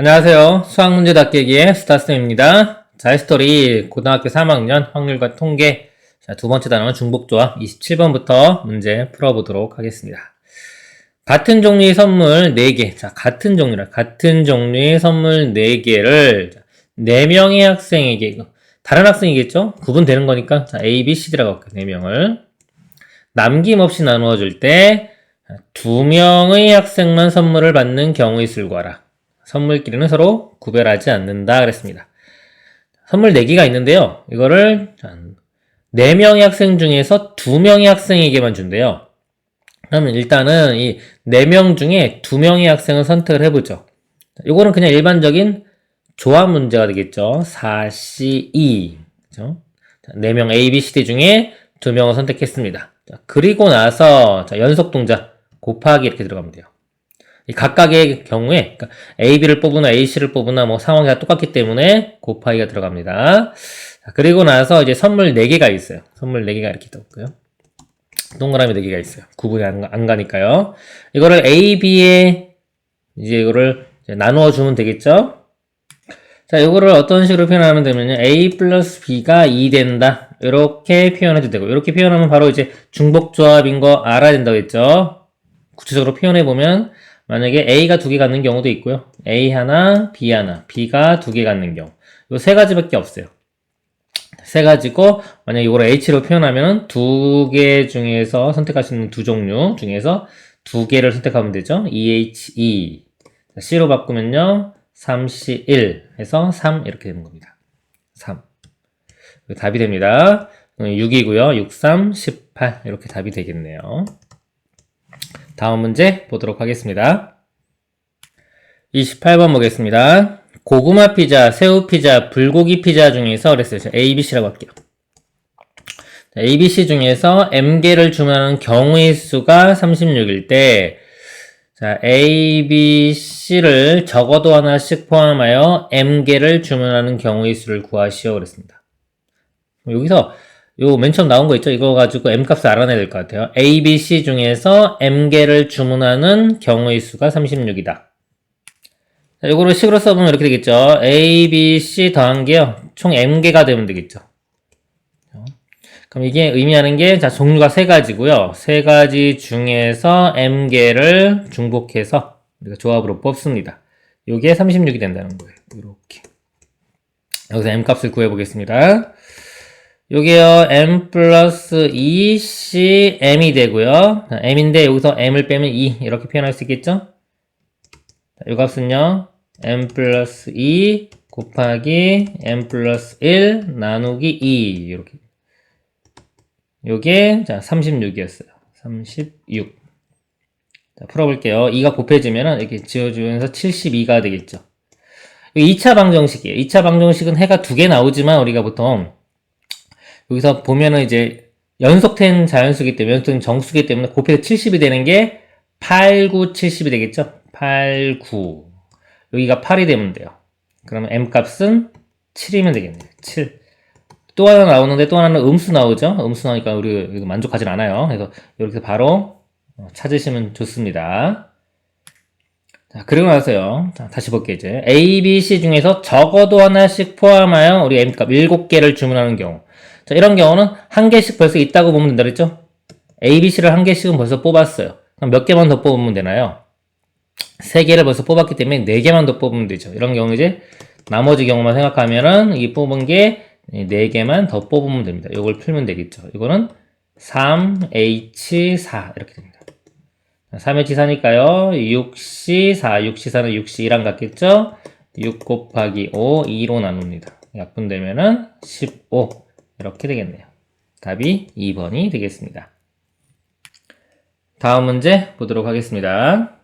안녕하세요. 수학문제 답깨기의 스타쌤입니다. 자, 히스토리 고등학교 3학년 확률과 통계. 자, 두 번째 단어는 중복조합 27번부터 문제 풀어보도록 하겠습니다. 같은 종류의 선물 4개. 자, 같은 종류의 선물 4개를 4명의 학생에게, 다른 학생이겠죠? 구분되는 거니까. 자, A, B, C, D라고 할게요. 4명을. 남김없이 나누어 줄 때 2명의 학생만 선물을 받는 경우의 수를 구하라. 선물끼리는 서로 구별하지 않는다 그랬습니다. 선물 4개가 있는데요. 이거를 4명의 학생 중에서 2명의 학생에게만 준대요. 그러면 일단은 이 4명 중에 2명의 학생을 선택을 해보죠. 이거는 그냥 일반적인 조합 문제가 되겠죠. 4, C, 2. 그렇죠? 4명 A, B, C, D 중에 2명을 선택했습니다. 자, 그리고 나서 연속 동작 곱하기 이렇게 들어가면 돼요. 이 각각의 경우에 그러니까 A, B를 뽑으나 A, C를 뽑으나 뭐 상황이 다 똑같기 때문에 곱하기가 들어갑니다. 자, 그리고 나서 이제 선물 4개가 있어요. 선물 4개가 이렇게 있고요. 동그라미 4개가 있어요. 구분이 안 가니까요. 이거를 A, B에 이제 이거를 이제 나누어 주면 되겠죠? 자, 이거를 어떤 식으로 표현하면 되면요. A 플러스 B가 2 된다. 이렇게 표현해도 되고, 이렇게 표현하면 바로 이제 중복조합인 거 알아야 된다고 했죠? 구체적으로 표현해보면, 만약에 A가 2개 갖는 경우도 있고요. A 하나, B 하나, B가 2개 갖는 경우. 요 3가지밖에 없어요. 3가지고, 만약에 이걸 H로 표현하면 2개 중에서 선택할 수 있는 2종류 중에서 2개를 선택하면 되죠. EHE. C로 바꾸면요. 3C1 해서 3 이렇게 되는 겁니다. 3. 답이 됩니다. 6이고요. 6, 3, 18 이렇게 답이 되겠네요. 다음 문제 보도록 하겠습니다. 28번 보겠습니다. 고구마 피자, 새우 피자, 불고기 피자 중에서 그랬어요. A, B, C라고 할게요. A, B, C 중에서 M개를 주문하는 경우의 수가 36일 때 자, A, B, C를 적어도 하나씩 포함하여 M개를 주문하는 경우의 수를 구하시오 그랬습니다. 여기서 요 맨 처음 나온 거 있죠? 이거 가지고 M값을 알아내야 될 것 같아요. A, B, C 중에서 M개를 주문하는 경우의 수가 36이다. 자, 요거를 식으로 써보면 이렇게 되겠죠? A, B, C 더한 게요. 총 M개가 되면 되겠죠. 그럼 이게 의미하는 게, 자, 종류가 3가지고요. 3가지 중에서 M개를 중복해서 우리가 조합으로 뽑습니다. 요게 36이 된다는 거예요. 이렇게. 여기서 M값을 구해보겠습니다. 요게요, M 플러스 2, C, M이 되고요. M인데 여기서 M을 빼면 2 이렇게 표현할 수 있겠죠? 자, 요 값은요, M 플러스 2 곱하기 M 플러스 1 나누기 2 이렇게. 요게 자 36이었어요. 36. 자, 풀어볼게요. 2가 곱해지면은 이렇게 지워주면서 72가 되겠죠. 2차 방정식이에요. 2차 방정식은 해가 2개 나오지만 우리가 보통 여기서 보면은 이제 연속된 자연수기 때문에, 연속된 정수기 때문에 곱해서 70이 되는 게 8, 9, 70이 되겠죠? 8, 9. 여기가 8이 되면 돼요. 그러면 M 값은 7이면 되겠네요. 7. 또 하나 나오는데 또 하나는 음수 나오죠? 음수 나오니까 우리 만족하진 않아요. 그래서 이렇게 바로 찾으시면 좋습니다. 자, 그리고 나서요. 자, 다시 볼게요, 이제. A, B, C 중에서 적어도 하나씩 포함하여 우리 M값 7개를 주문하는 경우. 자, 이런 경우는 한 개씩 벌써 있다고 보면 된다 그랬죠? A, B, C를 한 개씩은 벌써 뽑았어요. 그럼 몇 개만 더 뽑으면 되나요? 3개를 벌써 뽑았기 때문에 4개만 더 뽑으면 되죠. 이런 경우 이제 나머지 경우만 생각하면은 이 뽑은 게 4개만 더 뽑으면 됩니다. 이걸 풀면 되겠죠. 이거는 3H4 이렇게 됩니다. 3H4니까요. 6C4, 6C4는 6C2랑 같겠죠? 6 곱하기 5, 2로 나눕니다. 약분되면은 15 이렇게 되겠네요. 답이 2번이 되겠습니다. 다음 문제 보도록 하겠습니다.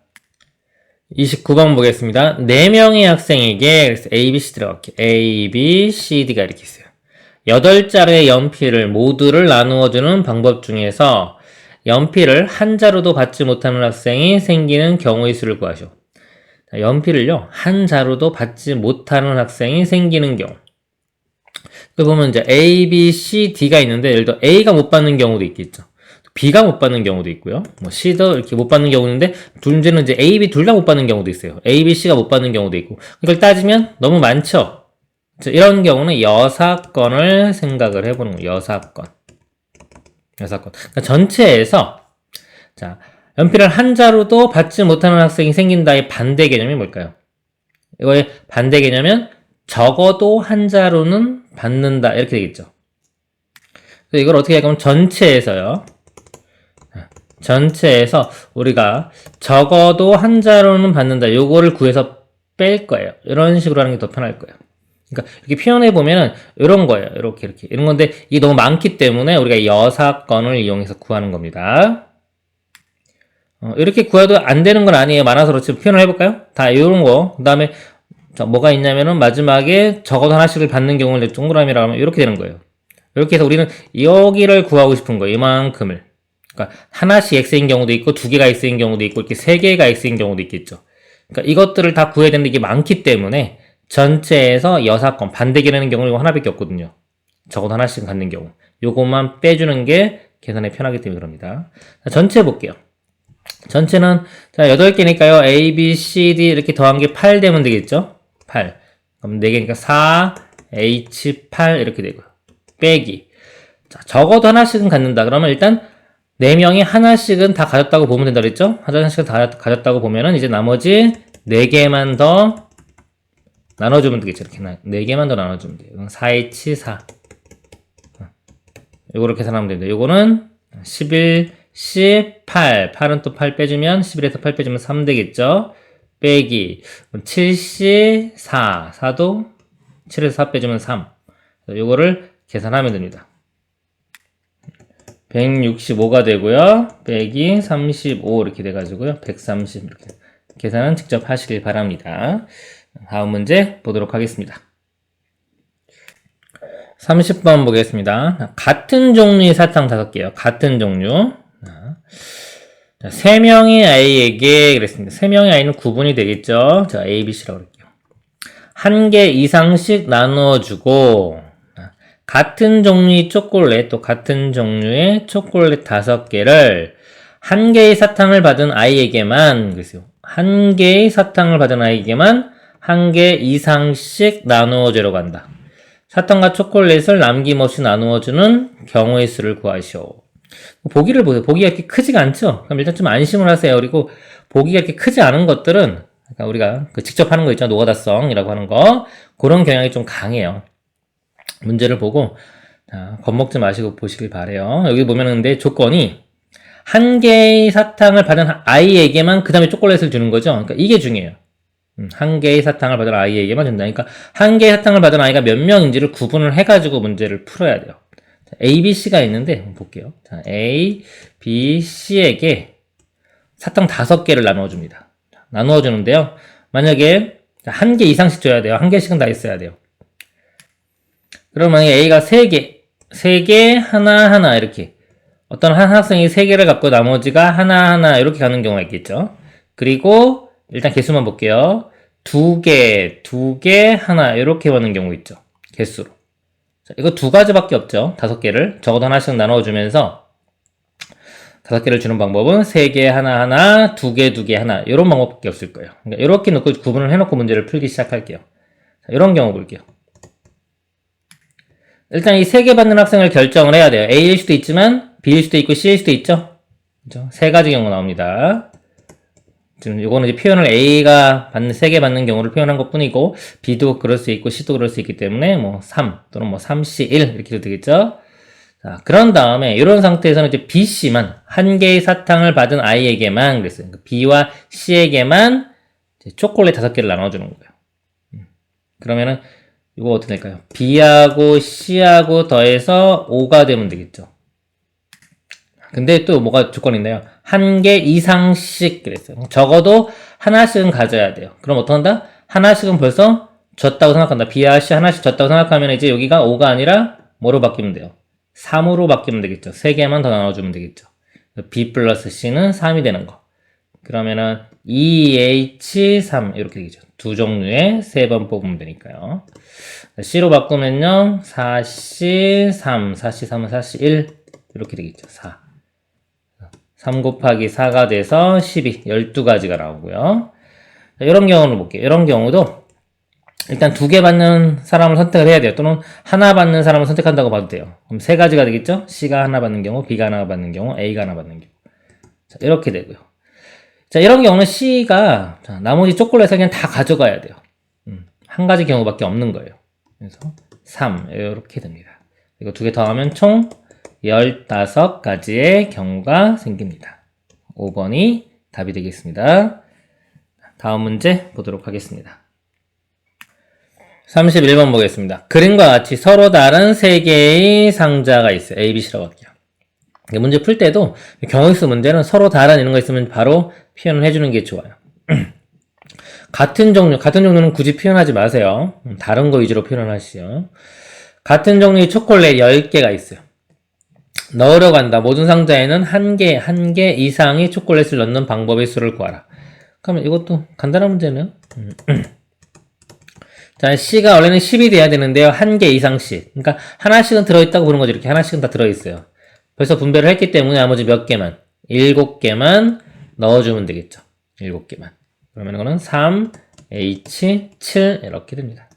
29번 보겠습니다. 4명의 학생에게 A, B, C 들어갈게요. A, B, C, D가 이렇게 있어요. 8자루의 연필을 모두를 나누어주는 방법 중에서 연필을 한 자루도 받지 못하는 학생이 생기는 경우의 수를 구하시오. 연필을요, 한 자루도 받지 못하는 학생이 생기는 경우. 그 보면 이제 A, B, C, D가 있는데, 예를 들어 A가 못 받는 경우도 있겠죠. B가 못 받는 경우도 있고요. 뭐 C도 이렇게 못 받는 경우도 있는데 문제는 이제 A, B 둘 다 못 받는 경우도 있어요. A, B, C가 못 받는 경우도 있고. 이걸 따지면 너무 많죠. 이런 경우는 여사건을 생각을 해보는 거예요. 여사건. 그러니까 전체에서 자 연필을 한 자루도 받지 못하는 학생이 생긴다의 반대 개념이 뭘까요? 이거의 반대 개념은 적어도 한 자루는 받는다 이렇게 되겠죠. 그래서 이걸 어떻게 할까면 전체에서요. 전체에서 우리가 적어도 한 자루는 받는다. 요거를 구해서 뺄 거예요. 이런 식으로 하는 게 더 편할 거예요. 그러니까 이렇게 표현해 보면은 이런 거예요. 이렇게 이런 건데 이게 너무 많기 때문에 우리가 여사건을 이용해서 구하는 겁니다. 이렇게 구해도 안 되는 건 아니에요. 많아서 그렇지. 표현을 해볼까요? 다 이런 거. 그 다음에 뭐가 있냐면은 마지막에 적어도 하나씩을 받는 경우를 동그라미라고 하면 이렇게 되는 거예요. 이렇게 해서 우리는 여기를 구하고 싶은 거예요. 이만큼을. 그러니까 하나씩 x인 경우도 있고 두 개가 x인 경우도 있고 이렇게 세 개가 x인 경우도 있겠죠. 그러니까 이것들을 다 구해야 되는데 이게 많기 때문에 전체에서 여사건 반대 계라는 경우는 이거 하나밖에 없거든요. 적어도 하나씩 갖는 경우. 요것만 빼주는 게 계산에 편하기 때문에 그럽니다. 자, 전체 볼게요. 전체는 자 8개니까요. A, B, C, D 이렇게 더한 게 8 되면 되겠죠? 8. 그럼 4개니까 4, H, 8 이렇게 되고요. 빼기. 자, 적어도 하나씩은 갖는다. 그러면 일단 4명이 하나씩은 다 가졌다고 보면 된다 그랬죠? 하나씩은 다 가졌다고 보면은 이제 나머지 4개만 더 나눠주면 되겠죠. 이렇게 4개만 더 나눠주면 돼요. 4H, 4. 요거를 계산하면 됩니다. 요거는 11, 18. 8은 또 8 빼주면 11에서 8 빼주면 3 되겠죠? 빼기 7C 4. 4도 7에서 4 빼주면 3. 요거를 계산하면 됩니다. 165가 되고요. 빼기 35 이렇게 돼가지고요. 130 이렇게. 계산은 직접 하시길 바랍니다. 다음 문제 보도록 하겠습니다. 30번 보겠습니다. 같은 종류의 사탕 5개요. 같은 종류. 3명의 아이에게 그랬습니다. 3명의 아이는 구분이 되겠죠. 자, A, B, C라고 그럴게요. 1개 이상씩 나누어주고 같은 종류의 초콜릿, 또 같은 종류의 초콜릿 5개를 1개의 사탕을 받은 아이에게만 그랬어요. 1개의 사탕을 받은 아이에게만 1개 이상씩 나누어주려고 한다. 사탕과 초콜릿을 남김없이 나누어주는 경우의 수를 구하시오. 보기를 보세요. 보기가 이렇게 크지가 않죠? 그럼 일단 좀 안심을 하세요. 그리고 보기가 이렇게 크지 않은 것들은 그러니까 우리가 직접 하는 거 있잖아요. 노가다성이라고 하는 거. 그런 경향이 좀 강해요. 문제를 보고 겁먹지 마시고 보시길 바래요. 여기 보면은 근데 조건이 1개의 사탕을 받은 아이에게만 그 다음에 초콜릿을 주는 거죠. 그러니까 이게 중요해요. 1개의 사탕을 받은 아이에게만 준다. 그러니까 1개의 사탕을 받은 아이가 몇 명인지를 구분을 해가지고 문제를 풀어야 돼요. 자, A, B, C가 있는데 한번 볼게요. 자, A, B, C에게 사탕 5개를 나누어줍니다. 나누어주는데요. 만약에 1개 이상씩 줘야 돼요. 1개씩은 다 있어야 돼요. 그러면 만약에 A가 3개, 하나 이렇게 어떤 한 학생이 3개를 갖고 나머지가 하나 이렇게 가는 경우가 있겠죠. 그리고 일단 개수만 볼게요. 2개, 하나 이렇게 가는 경우 있죠. 개수로. 자, 이거 2가지밖에 없죠. 5개를 적어도 하나씩 나눠주면서 5개를 주는 방법은 3개, 하나, 2개, 하나 이런 방법밖에 없을 거예요. 그러니까 이렇게 놓고 구분을 해놓고 문제를 풀기 시작할게요. 자, 이런 경우 볼게요. 일단 이 3개 받는 학생을 결정을 해야 돼요. A일 수도 있지만 B일 수도 있고 C일 수도 있죠. 그렇죠? 3가지 경우 나옵니다. 지금 이거는 이제 표현을 A가 3개 받는 경우를 표현한 것 뿐이고 B도 그럴 수 있고 C도 그럴 수 있기 때문에 뭐 3 또는 뭐 3C 1 이렇게 해도 되겠죠. 자, 그런 다음에 이런 상태에서는 이제 B, C만 1개의 사탕을 받은 아이에게만 그랬어요. 그러니까 B와 C에게만 초콜릿 5개를 나눠주는 거예요. 그러면은 이거 어떻게 될까요? B하고 C하고 더해서 5가 되면 되겠죠. 근데 또 뭐가 조건이 있나요? 1개 이상씩 그랬어요. 적어도 하나씩은 가져야 돼요. 그럼 어떡한다? 하나씩은 벌써 줬다고 생각한다. B와 C 하나씩 줬다고 생각하면 이제 여기가 5가 아니라 뭐로 바뀌면 돼요? 3으로 바뀌면 되겠죠. 3개만 더 나눠주면 되겠죠. B 플러스 C는 3이 되는 거. 그러면은 2H3 이렇게 되겠죠. 두 종류의 3번 뽑으면 되니까요. C로 바꾸면요. 4C3, 4C3은 4C1 이렇게 되겠죠. 4. 3 곱하기 4가 돼서 12, 12가지가 나오고요. 자, 이런 경우를 볼게요. 이런 경우도 일단 2개 받는 사람을 선택을 해야 돼요. 또는 하나 받는 사람을 선택한다고 봐도 돼요. 그럼 3가지가 되겠죠? C가 하나 받는 경우, B가 하나 받는 경우, A가 하나 받는 경우. 자, 이렇게 되고요. 자, 이런 경우는 C가 나머지 초콜릿을 그냥 다 가져가야 돼요. 한 가지 경우밖에 없는 거예요. 그래서 3 이렇게 됩니다. 이거 2개 더하면 총 15가지의 경우가 생깁니다. 5번이 답이 되겠습니다. 다음 문제 보도록 하겠습니다. 31번 보겠습니다. 그림과 같이 서로 다른 3개의 상자가 있어요. A, B, C라고 할게요. 문제 풀 때도 경우수 문제는 서로 다른 이런 거 있으면 바로 표현을 해주는 게 좋아요. 같은 종류는 굳이 표현하지 마세요. 다른 거 위주로 표현을 하시죠. 같은 종류의 초콜릿 10개가 있어요. 넣으려고 한다. 모든 상자에는 한 개 이상의 초콜릿을 넣는 방법의 수를 구하라. 그러면 이것도 간단한 문제네요. 자, C가 원래는 10이 돼야 되는데요. 한 개 이상씩. 그러니까 하나씩은 들어있다고 보는 거죠. 이렇게 하나씩은 다 들어있어요. 벌써 분배를 했기 때문에 나머지 몇 개만, 7개만 넣어주면 되겠죠. 7개만. 그러면 이거는 3, H, 7 이렇게 됩니다.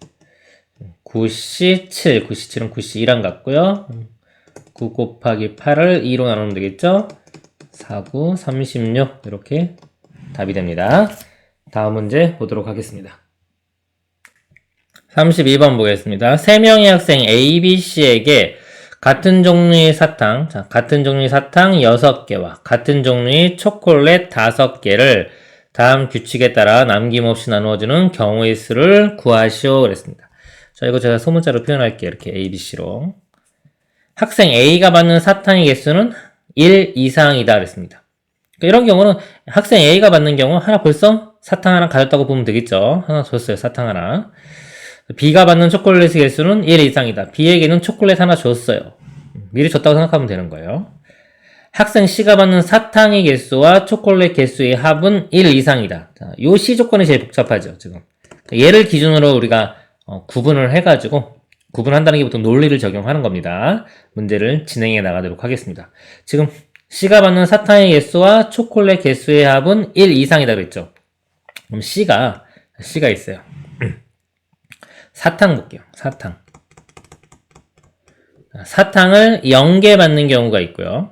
9C, 7. 9C7은 9C2랑 같고요. 9 곱하기 8을 2로 나누면 되겠죠. 4, 9, 36 이렇게 답이 됩니다. 다음 문제 보도록 하겠습니다. 32번 보겠습니다. 3명의 학생 A, B, C에게 같은 종류의 사탕, 같은 종류의 사탕 6개와 같은 종류의 초콜릿 5개를 다음 규칙에 따라 남김없이 나누어주는 경우의 수를 구하시오 그랬습니다. 자, 이거 제가 소문자로 표현할게요. 이렇게 A, B, C로. 학생 A가 받는 사탕의 개수는 1 이상이다 그랬습니다. 그러니까 이런 경우는 학생 A가 받는 경우 하나 벌써 사탕 하나 가졌다고 보면 되겠죠. 하나 줬어요. 사탕 하나. B가 받는 초콜릿의 개수는 1 이상이다. B에게는 초콜릿 하나 줬어요. 미리 줬다고 생각하면 되는 거예요. 학생 C가 받는 사탕의 개수와 초콜릿 개수의 합은 1 이상이다. 자, 요 C 조건이 제일 복잡하죠, 지금. 얘를 기준으로 우리가 구분을 해가지고, 구분한다는 게 보통 논리를 적용하는 겁니다. 문제를 진행해 나가도록 하겠습니다. 지금 C가 받는 사탕의 개수와 초콜릿 개수의 합은 1 이상이다 그랬죠. 그럼 C가 있어요. 사탕 볼게요. 사탕을 0개 받는 경우가 있고요.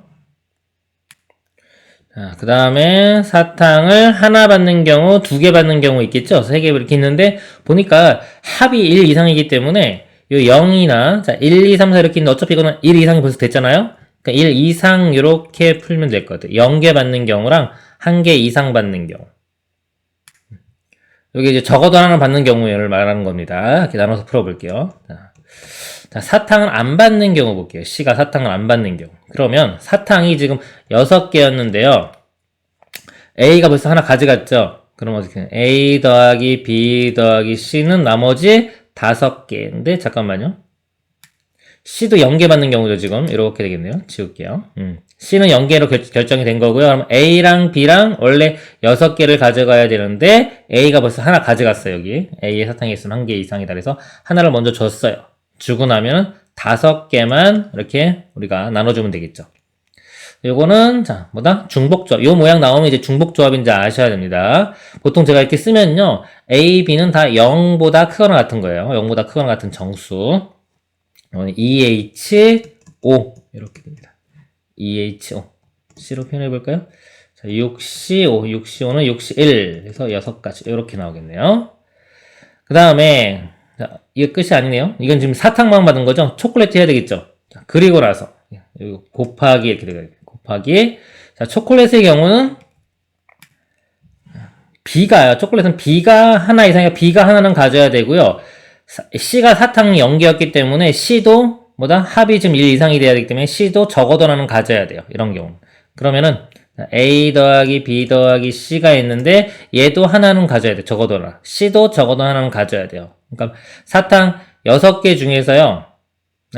그 다음에 사탕을 하나 받는 경우, 2개 받는 경우 있겠죠? 3개 이렇게 있는데, 보니까 합이 1 이상이기 때문에, 요 0이나, 자, 1, 2, 3, 4 이렇게 있는데, 어차피 이거는 1 이상이 벌써 됐잖아요? 그러니까 1 이상 이렇게 풀면 될 것 같아요. 0개 받는 경우랑 1개 이상 받는 경우. 여기 이제 적어도 하나 받는 경우를 말하는 겁니다. 이렇게 나눠서 풀어볼게요. 자, 사탕을 안 받는 경우 볼게요. C가 사탕을 안 받는 경우. 그러면 사탕이 지금 6개였는데요. A가 벌써 하나 가져갔죠? 그럼 어떻게 해요? A 더하기 B 더하기 C는 나머지 5개인데, 잠깐만요. C도 0개 받는 경우죠, 지금. 이렇게 되겠네요. 지울게요. C는 0개로 결정이 된 거고요. 그럼 A랑 B랑 원래 6개를 가져가야 되는데, A가 벌써 하나 가져갔어요, 여기. A의 사탕의 수는 1개 이상이다. 그래서 하나를 먼저 줬어요. 주고 나면 5개만 이렇게 우리가 나눠주면 되겠죠. 요거는, 자, 중복조합. 요 모양 나오면 이제 중복조합인지 아셔야 됩니다. 보통 제가 이렇게 쓰면요. A, B는 다 0보다 크거나 같은 거예요. 0보다 크거나 같은 정수. EH5 이렇게 됩니다. EH5 C로 표현해 볼까요? 자, 6C5 6C5는 6C1 해서 6가지 이렇게 나오겠네요. 그 다음에 이게 끝이 아니네요. 이건 지금 사탕만 받은 거죠. 초콜릿 해야 되겠죠. 자, 그리고 나서 곱하기 이렇게 되겠네요. 곱하기. 자, 초콜릿의 경우는 초콜릿은 B가 하나 이상이니까 B가 하나는 가져야 되고요. C가 사탕이 0개였기 때문에 C도 합이 지금 1 이상이 돼야 되기 때문에 C도 적어도 하나는 가져야 돼요. 이런 경우. 그러면은 A 더하기 B 더하기 C가 있는데 얘도 하나는 가져야 돼요. 적어도 하나. C도 적어도 하나는 가져야 돼요. 그러니까 사탕 6개 중에서요.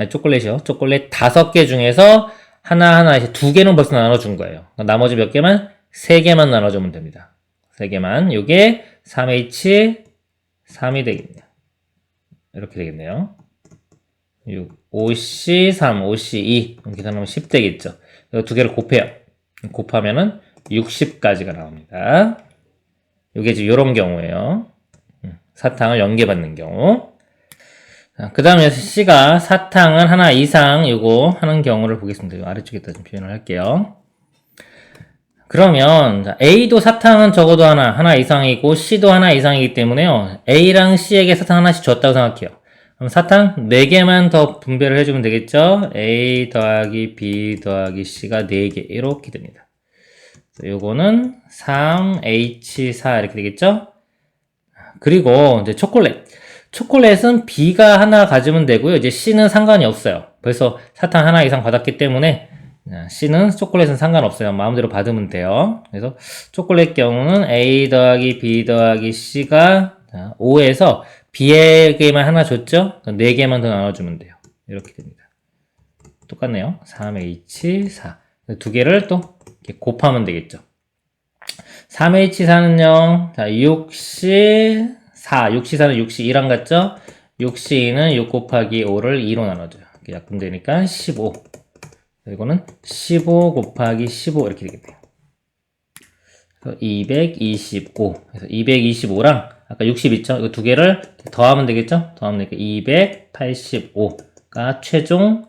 초콜릿이요. 초콜릿 5개 중에서 하나 이제 2개는 벌써 나눠준 거예요. 그러니까 나머지 몇 개만? 3개만 나눠주면 됩니다. 3개만. 요게 3H3이 되겠네요. 이렇게 되겠네요. 6, 5C3, 5C2 계산하면 10 되겠죠. 이 2개를 곱해요. 곱하면은 60까지가 나옵니다. 이게 이제 이런 경우예요. 사탕을 연계받는 경우. 그 다음에 C가 사탕을 하나 이상 요거 하는 경우를 보겠습니다. 요 아래쪽에다 좀 표현을 할게요. 그러면 A도 사탕은 적어도 하나 이상이고 C도 하나 이상이기 때문에요. A랑 C에게 사탕 하나씩 줬다고 생각해요. 그럼 사탕 4개만 더 분배를 해주면 되겠죠? A 더하기 B 더하기 C가 4개 이렇게 됩니다. 요거는 3H4 이렇게 되겠죠? 그리고 이제 초콜릿은 B가 하나 가지면 되고요. 이제 C는 상관이 없어요. 벌써 사탕 하나 이상 받았기 때문에 C는 초콜릿은 상관없어요. 마음대로 받으면 돼요. 그래서 초콜릿 경우는 A 더하기 B 더하기 C가 5에서 B에게만 하나 줬죠? 4개만 더 나눠주면 돼요. 이렇게 됩니다. 똑같네요. 3H4 두 개를 또 이렇게 곱하면 되겠죠. 3H4는요, 자, 6C4는 6C2랑 같죠? 6C2는 6 곱하기 5를 2로 나눠줘요. 이렇게 약분되니까 15. 이거는 15 곱하기 15 이렇게 되겠네요. 225. 그래서 225랑 아까 60 있죠? 이거 두 개를 더하면 되겠죠? 더하면 되니까 285가 최종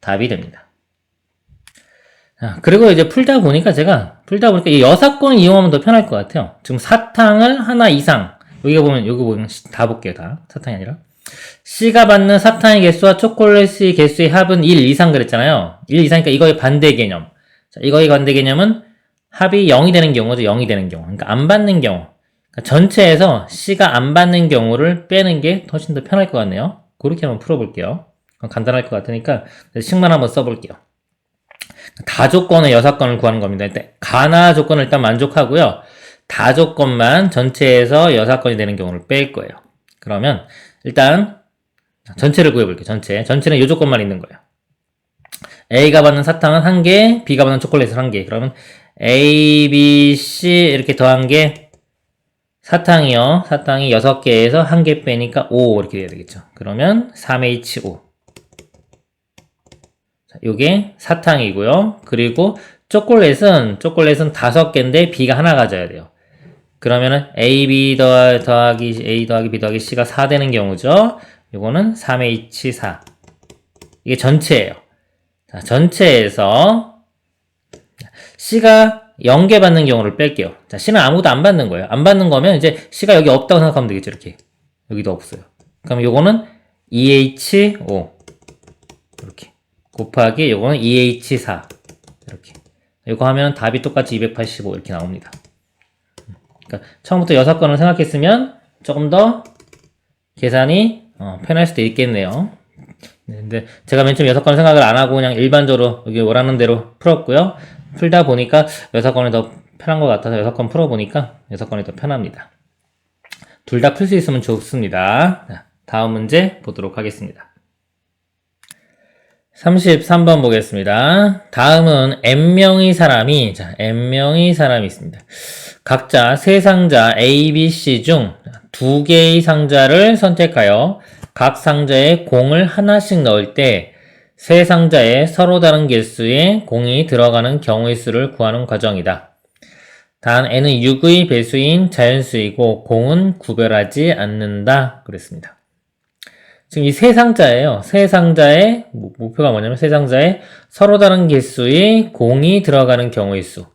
답이 됩니다. 그리고 이제 풀다 보니까 이 여사건을 이용하면 더 편할 것 같아요. 지금 사탕을 하나 이상, 여기 보면 다 볼게요, 다. 사탕이 아니라. C가 받는 사탕의 개수와 초콜릿의 개수의 합은 1 이상 그랬잖아요. 1 이상이니까 이거의 반대 개념. 자, 이거의 반대 개념은 합이 0이 되는 경우죠, 0이 되는 경우. 그러니까 안 받는 경우. 그러니까 전체에서 C가 안 받는 경우를 빼는 게 훨씬 더 편할 것 같네요. 그렇게 한번 풀어볼게요. 간단할 것 같으니까 식만 한번 써볼게요. 다조건의 여사건을 구하는 겁니다. 일단 가나 조건을 일단 만족하고요. 다조건만 전체에서 여사건이 되는 경우를 뺄 거예요. 그러면 일단 전체를 구해볼게요. 전체는 이 조건만 있는 거예요. A가 받는 사탕은 1개, B가 받는 초콜릿은 1개. 그러면 A, B, C 이렇게 더한 게 사탕이 6개에서 1개 빼니까 5 이렇게 돼야 되겠죠. 그러면 3H5. 요게 사탕이고요. 그리고 초콜릿은 5개인데 B가 하나 가져야 돼요. 그러면은 A, B 더하기 A 더하기 B 더하기 C가 4 되는 경우죠. 요거는 3H4. 이게 전체예요. 자, 전체에서 C가 0개 받는 경우를 뺄게요. 자, C는 아무것도 안 받는 거예요. 안 받는 거면 이제 C가 여기 없다고 생각하면 되겠죠. 이렇게. 여기도 없어요. 그럼 요거는 2H5. 이렇게. 곱하기 요거는 2H4 이렇게 이거 하면 답이 똑같이 285 이렇게 나옵니다. 그러니까 처음부터 여사건을 생각했으면 조금 더 계산이 편할 수도 있겠네요. 근데 제가 맨 처음 여사건을 생각을 안 하고 그냥 일반적으로 여기 원하는 대로 풀었고요. 풀다 보니까 여사건이 더 편한 것 같아서 여사건 풀어보니까 여사건이 더 편합니다. 둘 다 풀 수 있으면 좋습니다. 자, 다음 문제 보도록 하겠습니다. 33번 보겠습니다. 다음은 n명의 사람이 있습니다. 각자 세 상자 A, B, C 중 2개의 상자를 선택하여 각 상자에 공을 하나씩 넣을 때 세 상자에 서로 다른 개수의 공이 들어가는 경우의 수를 구하는 과정이다. 단 n은 6의 배수인 자연수이고 공은 구별하지 않는다. 그랬습니다. 지금 이 세 상자예요. 세 상자의 목표가 뭐냐면 세 상자에 서로 다른 개수의 공이 들어가는 경우의 수.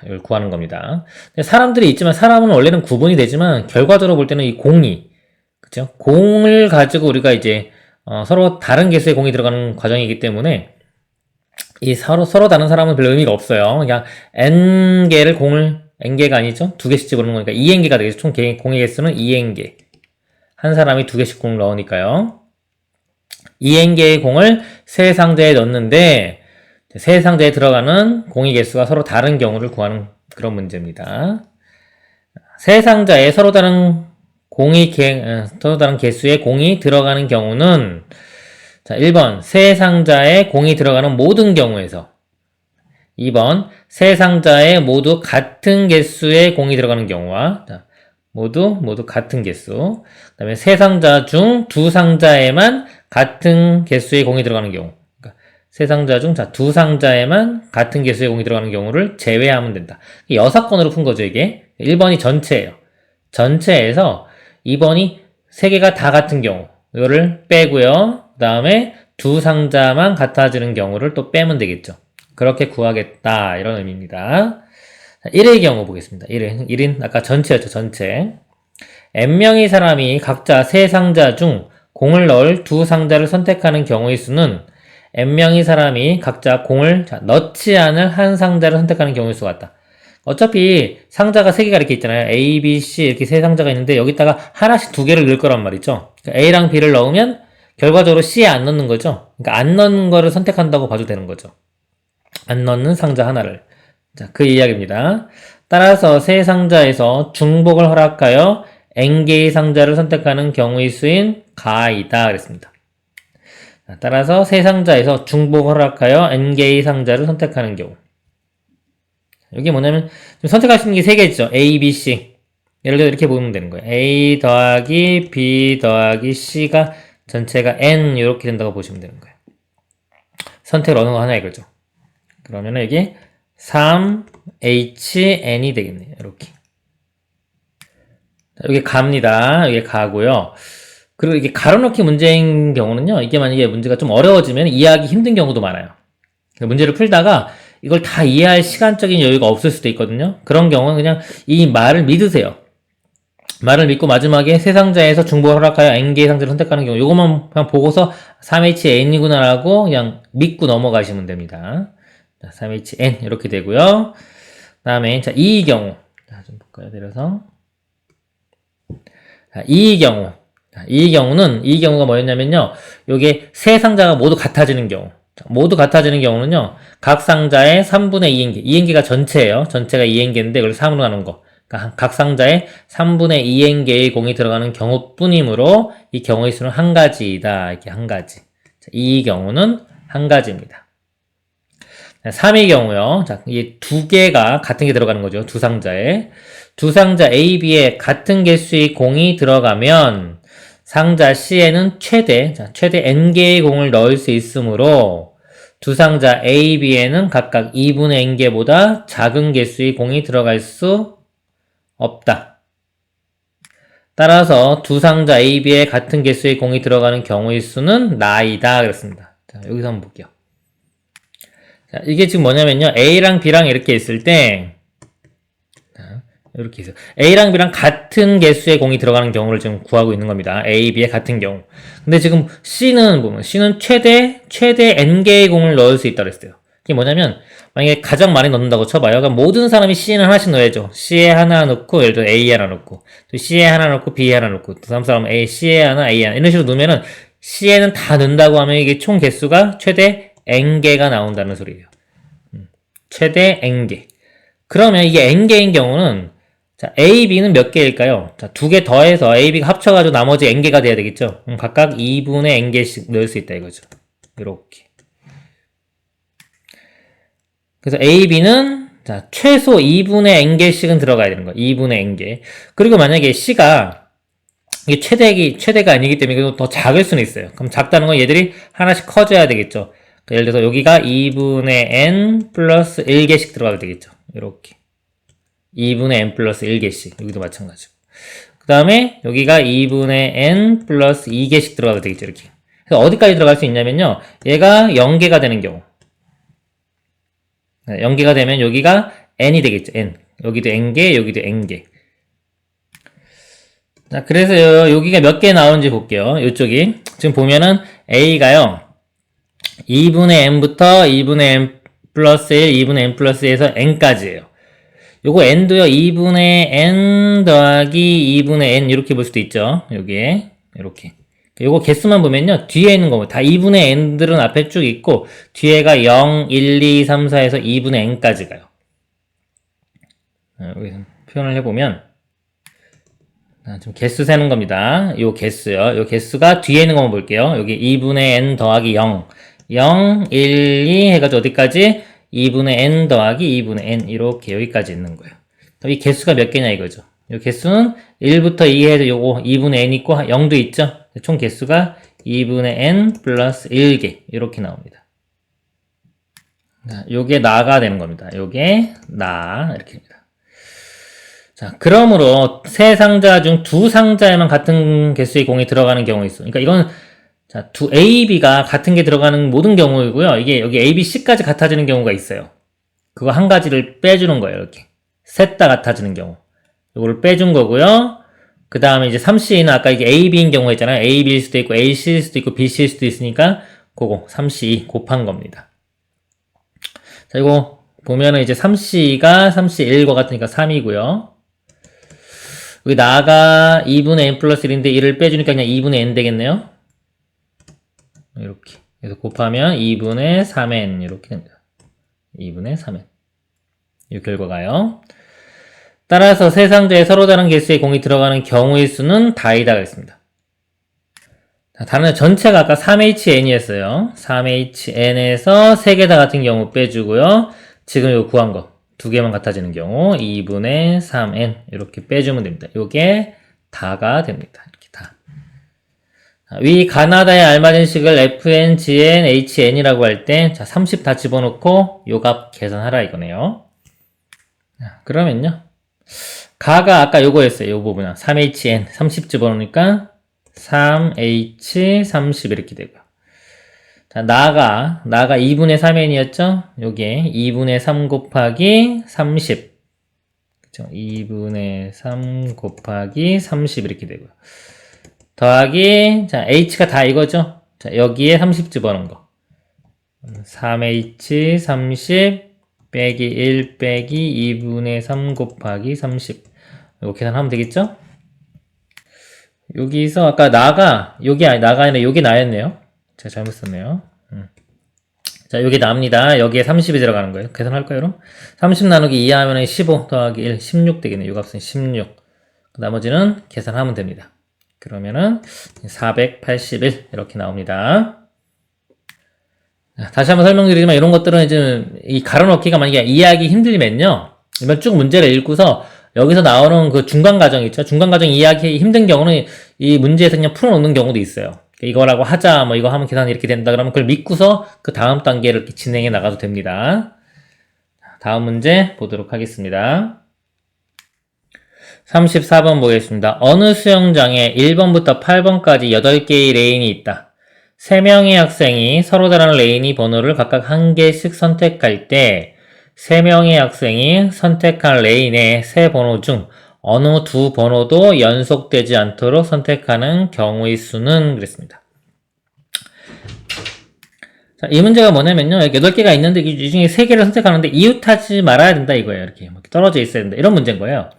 이걸 구하는 겁니다. 사람들이 있지만 사람은 원래는 구분이 되지만 결과적으로 볼 때는 이 공이 그죠? 공을 가지고 우리가 이제 서로 다른 개수의 공이 들어가는 과정이기 때문에 이 서로 다른 사람은 별 의미가 없어요. 그냥 n개를 n개가 아니죠? 2개씩 집어넣는 거니까 2n개가 되겠죠. 총 공의 개수는 2n개. 한 사람이 2개씩 공을 넣으니까요. 2n개의 공을 세 상자에 넣는데 세 상자에 들어가는 공의 개수가 서로 다른 경우를 구하는 그런 문제입니다. 세 상자에 서로 다른 개수의 공이 들어가는 경우는 자, 1번 세 상자에 공이 들어가는 모든 경우에서 2번 세 상자에 모두 같은 개수의 공이 들어가는 경우와 자, 모두 같은 개수. 그 다음에 세 상자 중 두 상자에만 같은 개수의 공이 들어가는 경우. 그러니까 세 상자 중, 자, 두 상자에만 같은 개수의 공이 들어가는 경우를 제외하면 된다. 6건으로 푼 거죠, 이게. 1번이 전체예요. 전체에서 2번이 세 개가 다 같은 경우, 이거를 빼고요. 그 다음에 두 상자만 같아지는 경우를 또 빼면 되겠죠. 그렇게 구하겠다, 이런 의미입니다. 1의 경우 보겠습니다. 1인 아까 전체였죠, 전체. n명의 사람이 각자 세 상자 중 공을 넣을 두 상자를 선택하는 경우의 수는 n명의 사람이 각자 공을 넣지 않을 한 상자를 선택하는 경우의 수가 같다. 어차피 상자가 세 개가 이렇게 있잖아요. A, B, C 이렇게 세 상자가 있는데 여기다가 하나씩 두 개를 넣을 거란 말이죠. 그러니까 A랑 B를 넣으면 결과적으로 C에 안 넣는 거죠. 그러니까 안 넣는 거를 선택한다고 봐도 되는 거죠. 안 넣는 상자 하나를. 자, 그 이야기입니다. 따라서 세 상자에서 중복을 허락하여 n개의 상자를 선택하는 경우의 수인 가이다 그랬습니다. 자, 따라서 세 상자에서 중복을 허락하여 n개의 상자를 선택하는 경우. 여기 뭐냐면 지금 선택할 수 있는 게 세 개죠. A, B, C. 예를 들어 이렇게 보면 되는 거예요. A 더하기 B 더하기 C가 전체가 N 이렇게 된다고 보시면 되는 거예요. 선택을 어느 거 하나 이거죠. 그러면은 이게 3HN이 되겠네요. 이렇게. 여기 갑니다. 여기 가고요. 그리고 이게 가로넣기 문제인 경우는요. 이게 만약에 문제가 좀 어려워지면 이해하기 힘든 경우도 많아요. 문제를 풀다가 이걸 다 이해할 시간적인 여유가 없을 수도 있거든요. 그런 경우는 그냥 이 말을 믿으세요. 말을 믿고 마지막에 세 상자에서 중복을 허락하여 n개의 상자를 선택하는 경우 이것만 그냥 보고서 3HN이구나 라고 그냥 믿고 넘어가시면 됩니다. 자, 3HN 이렇게 되고요. 그 다음에 자, 이 경우 좀 볼까요? 내려서 자, 이 경우가 뭐였냐면요. 요게 세 상자가 모두 같아지는 경우. 모두 같아지는 경우는요. 각 상자의 3분의 2n개. 2n개가 전체예요. 전체가 2n개인데 그걸 3으로 나눈 거. 그러니까 각 상자에 3분의 2n개의 공이 들어가는 경우뿐이므로 이 경우의 수는 한 가지이다. 이렇게 한 가지. 자, 이 경우는 한 가지입니다. 3의 경우요. 자, 이게 두 개가 같은 게 들어가는 거죠. 두 상자에. 두 상자 A, B에 같은 개수의 공이 들어가면 상자 C에는 최대 n개의 공을 넣을 수 있으므로 두 상자 A, B에는 각각 2분의 n개보다 작은 개수의 공이 들어갈 수 없다. 따라서 두 상자 A, B에 같은 개수의 공이 들어가는 경우의 수는 나이다. 그렇습니다. 자, 여기서 한번 볼게요. 자, 이게 지금 뭐냐면요. A랑 B랑 이렇게 있을 때, 이렇게 있어요. A랑 B랑 같은 개수의 공이 들어가는 경우를 지금 구하고 있는 겁니다. A, B의 같은 경우. 근데 지금 C는 보면, C는 최대 N개의 공을 넣을 수 있다고 했어요. 이게 뭐냐면, 만약에 가장 많이 넣는다고 쳐봐요. 그럼 모든 사람이 C는 하나씩 넣어야죠. C에 하나 넣고, 예를 들어 A 하나 넣고, 또 C에 하나 넣고, B 하나 넣고, 또 다음 사람은 C에 하나, A 하나. 이런 식으로 넣으면은, C에는 다 넣는다고 하면 이게 총 개수가 최대 n개가 나온다는 소리예요. 최대 n개. 그러면 이게 n개인 경우는 자, A, B는 몇 개일까요? 자, 두 개 더해서 A, B가 합쳐가지고 나머지 n개가 돼야 되겠죠? 각각 2분의 n개씩 넣을 수 있다 이거죠. 이렇게. 그래서 A, B는 자, 최소 2분의 n개씩은 들어가야 되는 거예요. 2분의 n개. 그리고 만약에 C가 이게 최대가 아니기 때문에 더 작을 수는 있어요. 그럼 작다는 건 얘들이 하나씩 커져야 되겠죠. 예를 들어서 여기가 2분의 n 플러스 1개씩 들어가도 되겠죠. 이렇게. 2분의 n 플러스 1개씩. 여기도 마찬가지고. 그 다음에 여기가 2분의 n 플러스 2개씩 들어가도 되겠죠. 이렇게. 그래서 어디까지 들어갈 수 있냐면요. 얘가 0개가 되는 경우. 0개가 되면 여기가 n이 되겠죠. n. 여기도 n개, 여기도 n개. 자, 그래서 여기가 몇 개 나오는지 볼게요. 이쪽이. 지금 보면은 a가요. 2분의 n부터 2분의 n 플러스 1, 2분의 n 플러스 1에서 n까지예요. 요거 n도요, 2분의 n 더하기 2분의 n 이렇게 볼 수도 있죠. 여기에. 이렇게. 요거 개수만 보면요, 뒤에 있는 거, 다 2분의 n들은 앞에 쭉 있고, 뒤에가 0, 1, 2, 3, 4에서 2분의 n까지 가요. 여기서 표현을 해보면, 지금 개수 세는 겁니다. 요 개수요. 요 개수가 뒤에 있는 것만 볼게요. 여기 2분의 n 더하기 0. 0, 1, 2 해가지고 어디까지? 2분의 n 더하기 2분의 n 이렇게 여기까지 있는 거예요. 그럼 이 개수가 몇 개냐 이거죠. 이 개수는 1부터 2 해서 요거 2분의 n 있고 0도 있죠. 총 개수가 2분의 n 플러스 1개 이렇게 나옵니다. 자, 요게 나가 되는 겁니다. 요게 나 이렇게 됩니다. 자, 그러므로 세 상자 중 두 상자에만 같은 개수의 공이 들어가는 경우가 있어. 그러니까 이건 자, 두 A, B가 같은 게 들어가는 모든 경우이고요. 이게 여기 A, B, C까지 같아지는 경우가 있어요. 그거 한 가지를 빼주는 거예요. 이렇게 셋 다 같아지는 경우. 이거를 빼준 거고요. 그 다음에 이제 3C는 아까 이게 A, B인 경우 있잖아요. A, B일 수도 있고 A, C일 수도 있고 B, C일 수도 있으니까 그거 3C 곱한 겁니다. 자, 이거 보면은 이제 3C가 3C 1과 같으니까 3이고요. 여기 나가 2분의 n 플러스 1인데 1을 빼주니까 그냥 2분의 n 되겠네요. 이렇게. 그래서 곱하면 2분의 3n 이렇게 됩니다. 2분의 3n. 이 결과가요. 따라서 세 상자에 서로 다른 개수의 공이 들어가는 경우의 수는 다이다 그랬습니다. 다른 전체가 아까 3HN이었어요. 3HN에서 3개 다 같은 경우 빼주고요. 지금 이거 구한 거 두 개만 같아지는 경우 2분의 3n 이렇게 빼주면 됩니다. 이게 다가 됩니다. 이렇게 다. 위 가나다에 알맞은 식을 fn, gn, hn이라고 할 때 30 다 집어넣고 요 값 계산하라 이거네요. 그러면요. 가가 아까 요거였어요. 요 부분은 3hn 30 집어넣으니까 3h 30 이렇게 되고요. 자, 나가 2분의 3n이었죠? 요게 2분의 3 곱하기 30. 그쵸? 2분의 3 곱하기 30 이렇게 되고요. 더하기, 자, h가 다 이거죠? 자, 여기에 30 집어넣은 거. 3h 30 빼기 1 빼기 2분의 3 곱하기 30. 이거 계산하면 되겠죠? 여기서 아까 여기 아니라 여기 나였네요. 제가 잘못 썼네요. 자, 여기 납니다. 여기에 30이 들어가는 거예요. 계산할 거예요, 그럼? 30 나누기 2 하면 15 더하기 1, 16 되겠네요. 이 값은 16. 나머지는 계산하면 됩니다. 그러면은 481 이렇게 나옵니다. 다시 한번 설명드리지만 이런 것들은 이제 이 가로넣기가 만약에 이해하기 힘들면요. 이번 쭉 문제를 읽고서 여기서 나오는 그 중간 과정 있죠. 중간 과정 이해하기 힘든 경우는 이 문제에서 그냥 풀어놓는 경우도 있어요. 이거라고 하자, 뭐 이거 하면 계산이 이렇게 된다 그러면 그걸 믿고서 그 다음 단계를 이렇게 진행해 나가도 됩니다. 다음 문제 보도록 하겠습니다. 34번 보겠습니다. 어느 수영장에 1번부터 8번까지 8개의 레인이 있다. 3명의 학생이 서로 다른 레인이 번호를 각각 1개씩 선택할 때 3명의 학생이 선택한 레인의 세 번호 중 어느 두 번호도 연속되지 않도록 선택하는 경우의 수는 그랬습니다. 자, 이 문제가 뭐냐면요. 여기 8개가 있는데 이 중에 3개를 선택하는데 이웃하지 말아야 된다 이거예요. 이렇게 떨어져 있어야 된다. 이런 문제인 거예요.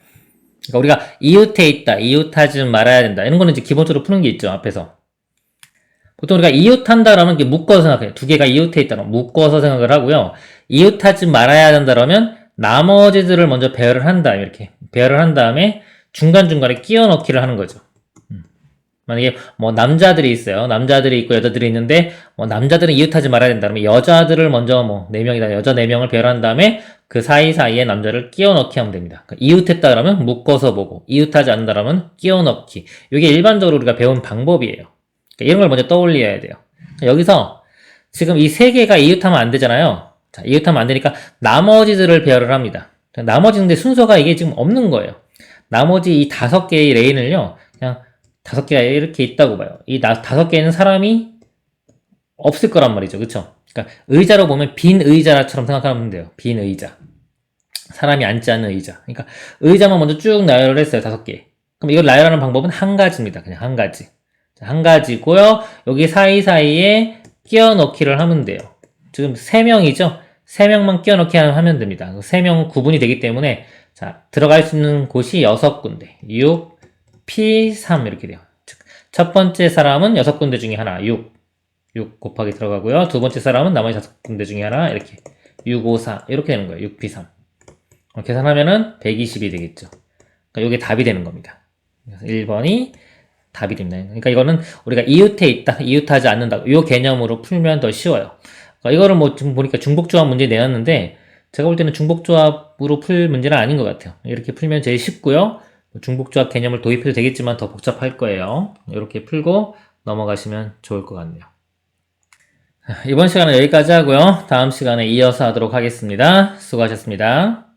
그러니까 우리가 이웃해 있다, 이웃하지 말아야 된다. 이런 거는 이제 기본적으로 푸는 게 있죠. 앞에서. 보통 우리가 이웃한다 그러면 이렇게 묶어서 생각해요. 두 개가 이웃해 있다 그러면 묶어서 생각을 하고요. 이웃하지 말아야 된다 그러면 나머지들을 먼저 배열을 한다. 이렇게 배열을 한 다음에 중간중간에 끼워 넣기를 하는 거죠. 만약에 뭐 남자들이 있어요. 남자들이 있고 여자들이 있는데 뭐 남자들은 이웃하지 말아야 된다 그러면 여자들을 먼저 뭐 4명이다. 여자 4명을 배열한 다음에 그 사이사이에 남자를 끼워 넣기 하면 됩니다. 그러니까 이웃했다 그러면 묶어서 보고 이웃하지 않는다 그러면 끼워 넣기. 이게 일반적으로 우리가 배운 방법이에요. 그러니까 이런 걸 먼저 떠올려야 돼요. 여기서 지금 이 3개가 이웃하면 안 되잖아요. 자, 이웃하면 안 되니까 나머지들을 배열을 합니다. 나머지인데 순서가 이게 지금 없는 거예요. 나머지 이 5개의 레인을요. 그냥 5개가 이렇게 있다고 봐요. 이 5개에는 사람이 없을 거란 말이죠. 그쵸? 그러니까 의자로 보면 빈 의자처럼 생각하면 돼요. 빈 의자. 사람이 앉지 않는 의자. 그러니까 의자만 먼저 쭉 나열을 했어요. 5개. 그럼 이걸 나열하는 방법은 한 가지입니다. 그냥 한 가지. 한 가지고요. 여기 사이사이에 끼워 넣기를 하면 돼요. 지금 3명이죠? 3명만 끼워 넣기 하면 됩니다. 3명 구분이 되기 때문에 자, 들어갈 수 있는 곳이 6군데. 6, P3 이렇게 돼요. 즉, 첫 번째 사람은 6군데 중에 하나, 6 곱하기 들어가고요. 두 번째 사람은 나머지 5군데 중에 하나, 이렇게 6, 5, 4 이렇게 되는 거예요. 6P3 계산하면은 120이 되겠죠. 그러니까 이게 답이 되는 겁니다. 그래서 1번이 답이 됩니다. 그러니까 이거는 우리가 이웃해 있다, 이웃하지 않는다 이 개념으로 풀면 더 쉬워요. 그러니까 이거를 뭐 지금 보니까 중복조합 문제 내놨는데 제가 볼 때는 중복조합으로 풀 문제는 아닌 것 같아요. 이렇게 풀면 제일 쉽고요. 중복조합 개념을 도입해도 되겠지만 더 복잡할 거예요. 이렇게 풀고 넘어가시면 좋을 것 같네요. 이번 시간은 여기까지 하고요. 다음 시간에 이어서 하도록 하겠습니다. 수고하셨습니다.